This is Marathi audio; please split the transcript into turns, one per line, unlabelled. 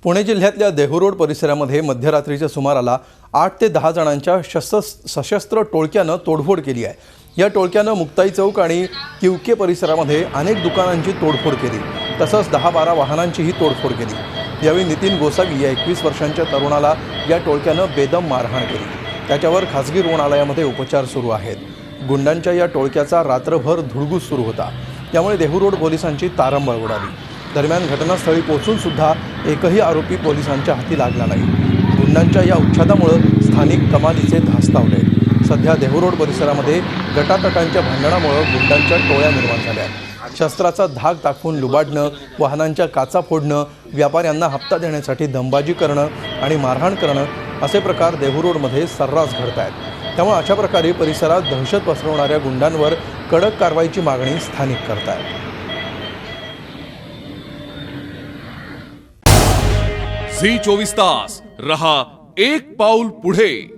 पुणे जिल्ह्यातल्या देहू परिसरामध्ये मध्यरात्रीच्या सुमाराला 8 ते 10 जणांच्या सशस्त्र टोळक्यानं तोडफोड केली आहे। या टोळक्यानं मुक्ताई चौक आणि किवके परिसरामध्ये अनेक दुकानांची तोडफोड केली, तसंच 10-12 वाहनांचीही तोडफोड केली। यावेळी नितीन गोसावी या 21 वर्षांच्या तरुणाला या टोळक्यानं बेदम मारहाण केली। त्याच्यावर खासगी रुग्णालयामध्ये उपचार सुरू आहेत। गुंडांच्या या टोळक्याचा रात्रभर धुडगूस सुरू होता, त्यामुळे देहू पोलिसांची तारंबळ उडाली। दरम्यान घटनास्थळी पोहोचून सुद्धा एकही आरोपी पोलिसांच्या हाती लागला नाही। गुंडांच्या या उच्छादामुळे स्थानिक कमालीचे धास्तावले। सध्या देहू परिसरामध्ये गटातटांच्या भांडणामुळे गुंडांच्या टोळ्या निर्माण झाल्या। शस्त्राचा धाक दाखवून लुबाडणं, वाहनांच्या काचा फोडणं, व्यापाऱ्यांना हप्ता देण्यासाठी दंबाजी करणं आणि मारहाण करणं असे प्रकार देहू मध्ये सर्रास घडत आहेत। त्यामुळे अशा प्रकारे परिसरात दहशत पसरवणाऱ्या गुंडांवर कडक कारवाईची मागणी स्थानिक करतात।
झी 24 तास रहा एक पाऊल पुढे।